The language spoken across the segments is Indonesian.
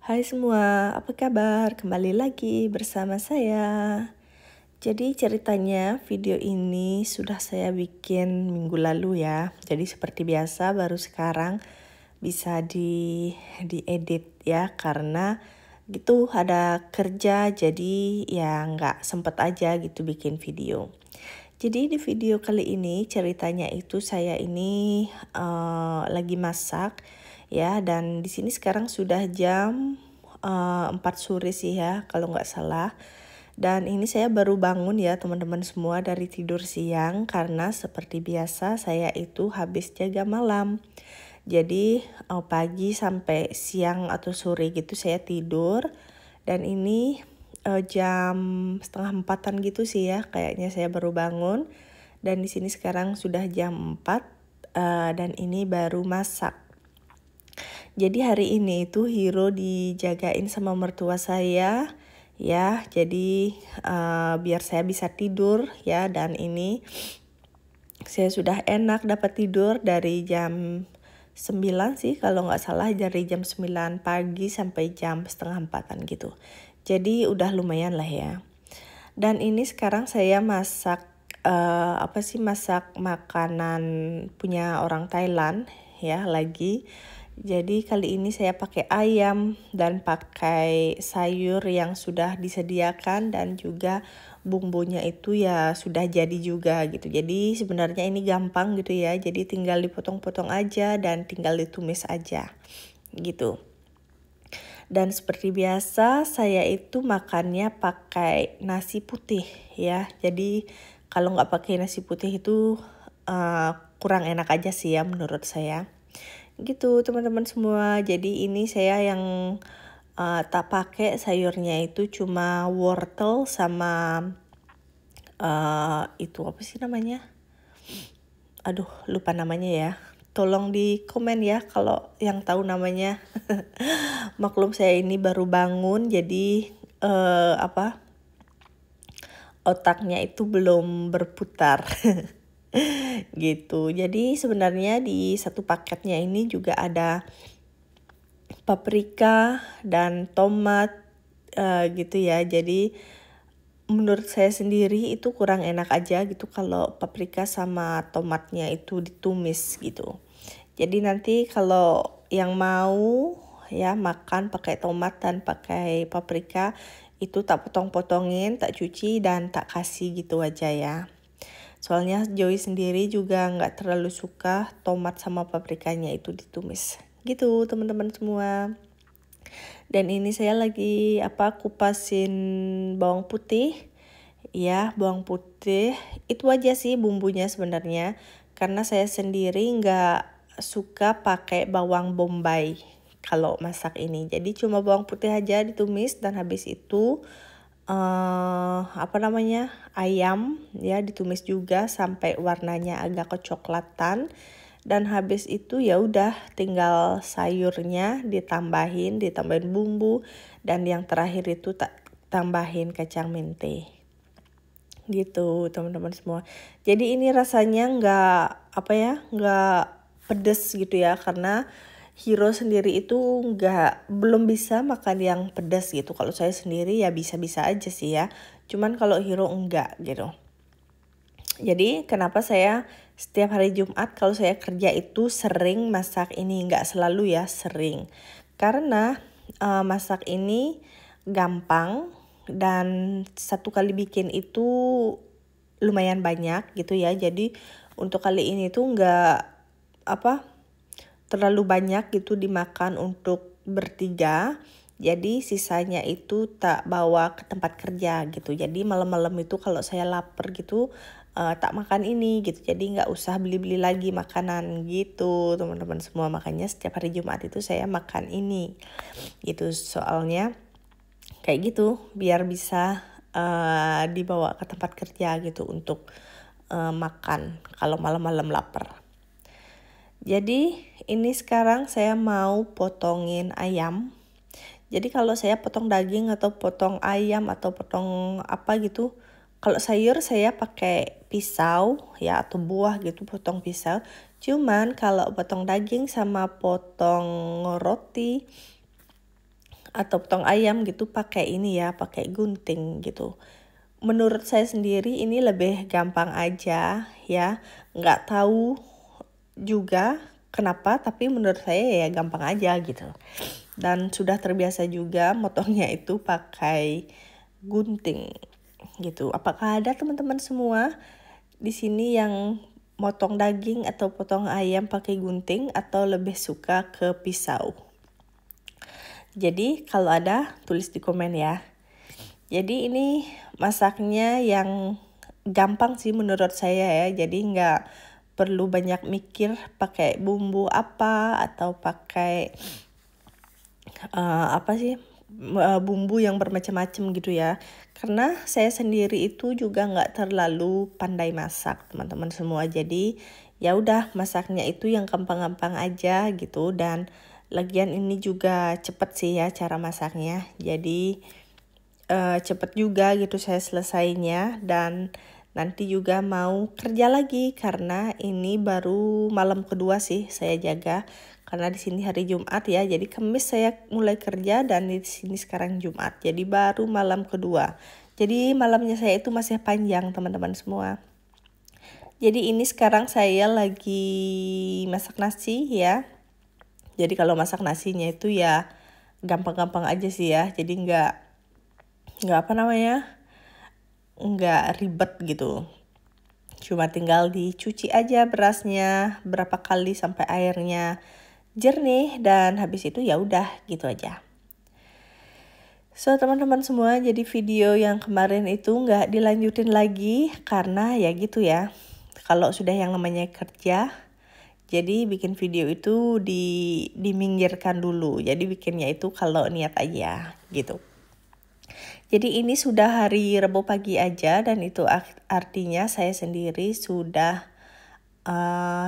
Hai semua, apa kabar? Kembali lagi bersama saya. Jadi ceritanya video ini sudah saya bikin minggu lalu ya. Jadi seperti biasa baru sekarang bisa diedit ya, karena gitu ada kerja jadi ya nggak sempet aja gitu bikin video. Jadi di video kali ini ceritanya itu saya ini lagi masak ya, dan di sini sekarang sudah jam 4 sore sih ya kalau nggak salah. Dan ini saya baru bangun ya teman-teman semua dari tidur siang, karena seperti biasa saya itu habis jaga malam. Jadi pagi sampai siang atau sore gitu saya tidur, dan ini jam setengah empatan gitu sih ya kayaknya saya baru bangun. Dan di sini sekarang sudah jam 4 dan ini baru masak. Jadi hari ini itu Hiro dijagain sama mertua saya ya. Jadi biar saya bisa tidur ya, dan ini saya sudah enak dapat tidur dari jam 9 sih kalau nggak salah, dari jam 9 pagi sampai jam setengah empatan gitu. Jadi udah lumayan lah ya. Dan ini sekarang saya masak masak makanan punya orang Thailand ya lagi. Jadi kali ini saya pakai ayam dan pakai sayur yang sudah disediakan, dan juga bumbunya itu ya sudah jadi juga gitu. Jadi sebenarnya ini gampang gitu ya. Jadi tinggal dipotong-potong aja dan tinggal ditumis aja gitu. Dan seperti biasa saya itu makannya pakai nasi putih ya. Jadi kalau nggak pakai nasi putih itu kurang enak aja sih ya menurut saya. Gitu teman-teman semua. Jadi ini saya yang tak pakai sayurnya itu cuma wortel sama itu apa sih namanya? Aduh lupa namanya ya. Tolong di komen ya kalau yang tahu namanya. Maklum saya ini baru bangun, jadi otaknya itu belum berputar. Gitu. Jadi sebenarnya di satu paketnya ini juga ada paprika dan tomat gitu ya. Jadi menurut saya sendiri itu kurang enak aja gitu kalau paprika sama tomatnya itu ditumis gitu. Jadi nanti kalau yang mau ya makan pakai tomat dan pakai paprika itu tak potong-potongin, tak cuci dan tak kasih gitu aja ya. Soalnya Joey sendiri juga nggak terlalu suka tomat sama paprikanya itu ditumis. Gitu teman-teman semua. Dan ini saya lagi kupasin bawang putih. Ya, bawang putih. Itu aja sih bumbunya sebenarnya. Karena saya sendiri nggak suka pakai bawang bombay kalau masak ini. Jadi cuma bawang putih aja ditumis, dan habis itu ayam ya ditumis juga sampai warnanya agak kecoklatan. Dan habis itu ya udah tinggal sayurnya ditambahin bumbu, dan yang terakhir itu tambahin kacang mente. Gitu teman-teman semua. Jadi ini rasanya nggak pedes gitu ya, karena Hiro sendiri itu belum bisa makan yang pedas gitu. Kalau saya sendiri ya bisa-bisa aja sih ya. Cuman kalau Hiro enggak gitu. Jadi kenapa saya setiap hari Jumat kalau saya kerja itu sering masak ini, nggak selalu ya, sering. Karena masak ini gampang, dan satu kali bikin itu lumayan banyak gitu ya. Jadi untuk kali ini tuh nggak terlalu banyak gitu dimakan untuk bertiga. Jadi sisanya itu tak bawa ke tempat kerja gitu. Jadi malam-malam itu kalau saya lapar gitu tak makan ini gitu. Jadi nggak usah beli-beli lagi makanan gitu teman-teman semua. Makanya setiap hari Jumat itu saya makan ini gitu. Soalnya kayak gitu biar bisa dibawa ke tempat kerja gitu untuk makan kalau malam-malam lapar. Jadi ini sekarang saya mau potongin ayam. Jadi kalau saya potong daging atau potong ayam atau potong apa gitu, kalau sayur saya pakai pisau ya atau buah gitu, potong pisau. Cuman kalau potong daging sama potong roti atau potong ayam gitu pakai ini ya, pakai gunting gitu. Menurut saya sendiri ini lebih gampang aja ya, nggak tahu juga kenapa, tapi menurut saya ya gampang aja gitu. Dan sudah terbiasa juga motongnya itu pakai gunting gitu. Apakah ada teman-teman semua di sini yang motong daging atau potong ayam pakai gunting atau lebih suka ke pisau? Jadi kalau ada tulis di komen ya. Jadi ini masaknya yang gampang sih menurut saya ya. Jadi nggak perlu banyak mikir pakai bumbu apa atau pakai bumbu yang bermacam-macam gitu ya. Karena saya sendiri itu juga nggak terlalu pandai masak teman-teman semua. Jadi ya udah masaknya itu yang gampang-gampang aja gitu. Dan lagian ini juga cepet sih ya cara masaknya. Jadi cepet juga gitu saya selesainya. Dan nanti juga mau kerja lagi karena ini baru malam kedua sih saya jaga. Karena di sini hari Jumat ya, jadi Kamis saya mulai kerja dan di sini sekarang Jumat. Jadi baru malam kedua. Jadi malamnya saya itu masih panjang teman-teman semua. Jadi ini sekarang saya lagi masak nasi ya. Jadi kalau masak nasinya itu ya gampang-gampang aja sih ya. Jadi nggak ribet gitu. Cuma tinggal dicuci aja berasnya berapa kali sampai airnya jernih dan habis itu ya udah gitu aja. So teman-teman semua, jadi video yang kemarin itu nggak dilanjutin lagi karena ya gitu ya. Kalau sudah yang namanya kerja, jadi bikin video itu diminggirkan dulu. Jadi bikinnya itu kalau niat aja gitu. Jadi ini sudah hari Rabu pagi aja dan itu artinya saya sendiri sudah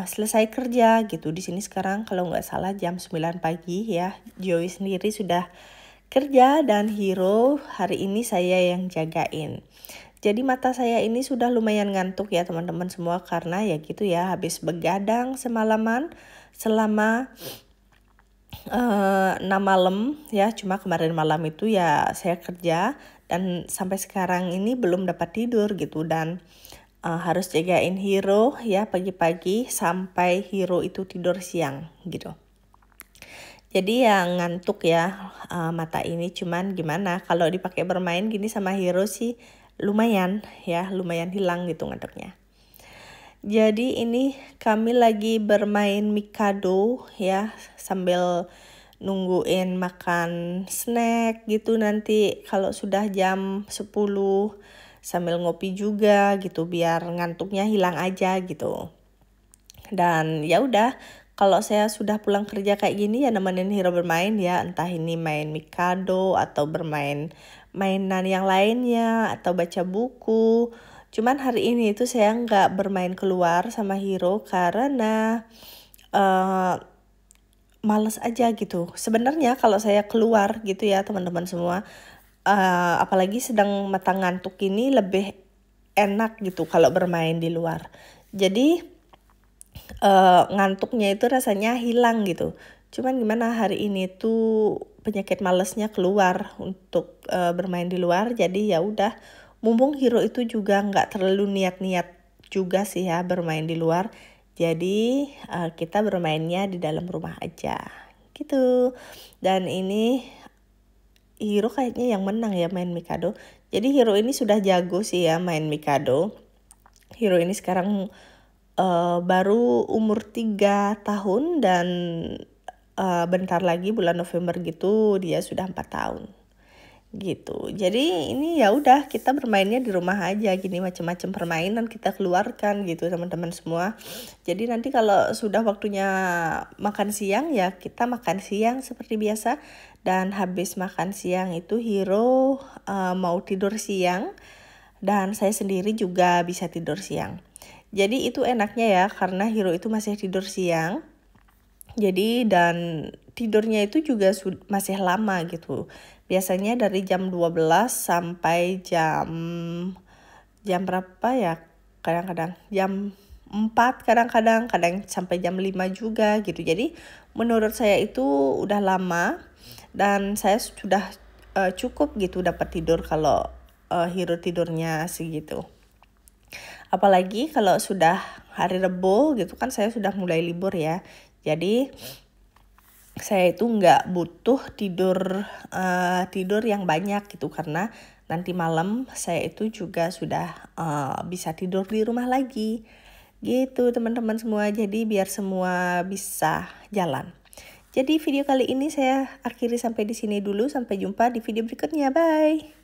selesai kerja gitu. Di sini sekarang kalau nggak salah jam 9 pagi ya. Joey sendiri sudah kerja dan Hero hari ini saya yang jagain. Jadi mata saya ini sudah lumayan ngantuk ya teman-teman semua karena ya gitu ya habis begadang semalaman selama 6 malam ya. Cuma kemarin malam itu ya saya kerja dan sampai sekarang ini belum dapat tidur gitu. Dan harus jagain Hero ya pagi-pagi sampai Hero itu tidur siang gitu. Jadi yang ngantuk ya mata ini, cuman gimana kalau dipakai bermain gini sama Hero sih lumayan hilang gitu ngantuknya. Jadi ini kami lagi bermain Mikado ya sambil nungguin makan snack gitu nanti kalau sudah jam 10 sambil ngopi juga gitu biar ngantuknya hilang aja gitu. Dan ya udah kalau saya sudah pulang kerja kayak gini ya nemenin Hero bermain ya, entah ini main Mikado atau bermain mainan yang lainnya atau baca buku. Cuman hari ini itu saya nggak bermain keluar sama Hero karena males aja gitu. Sebenarnya kalau saya keluar gitu ya teman-teman semua, apalagi sedang mata ngantuk ini lebih enak gitu kalau bermain di luar. Jadi ngantuknya itu rasanya hilang gitu. Cuman gimana hari ini tuh penyakit malesnya keluar untuk bermain di luar. Jadi ya udah, mumpung Hero itu juga nggak terlalu niat-niat juga sih ya bermain di luar. Jadi kita bermainnya di dalam rumah aja gitu. Dan ini Hero kayaknya yang menang ya main Mikado. Jadi Hero ini sudah jago sih ya main Mikado. Hero ini sekarang baru umur 3 tahun dan bentar lagi bulan November gitu dia sudah 4 tahun gitu. Jadi ini ya udah kita bermainnya di rumah aja gini, macam-macam permainan kita keluarkan gitu teman-teman semua. Jadi nanti kalau sudah waktunya makan siang ya kita makan siang seperti biasa. Dan habis makan siang itu Hero mau tidur siang dan saya sendiri juga bisa tidur siang. Jadi itu enaknya ya karena Hero itu masih tidur siang. Jadi dan tidurnya itu juga masih lama gitu. Biasanya dari jam 12 sampai jam berapa ya? Kadang-kadang jam 4, kadang sampai jam 5 juga gitu. Jadi menurut saya itu udah lama dan saya sudah cukup gitu dapat tidur kalau Hero tidurnya segitu. Apalagi kalau sudah hari Rebo gitu kan, saya sudah mulai libur ya. Jadi saya itu nggak butuh tidur yang banyak gitu, karena nanti malam saya itu juga sudah bisa tidur di rumah lagi. Gitu teman-teman semua, jadi biar semua bisa jalan. Jadi video kali ini saya akhiri sampai di sini dulu. Sampai jumpa di video berikutnya. Bye.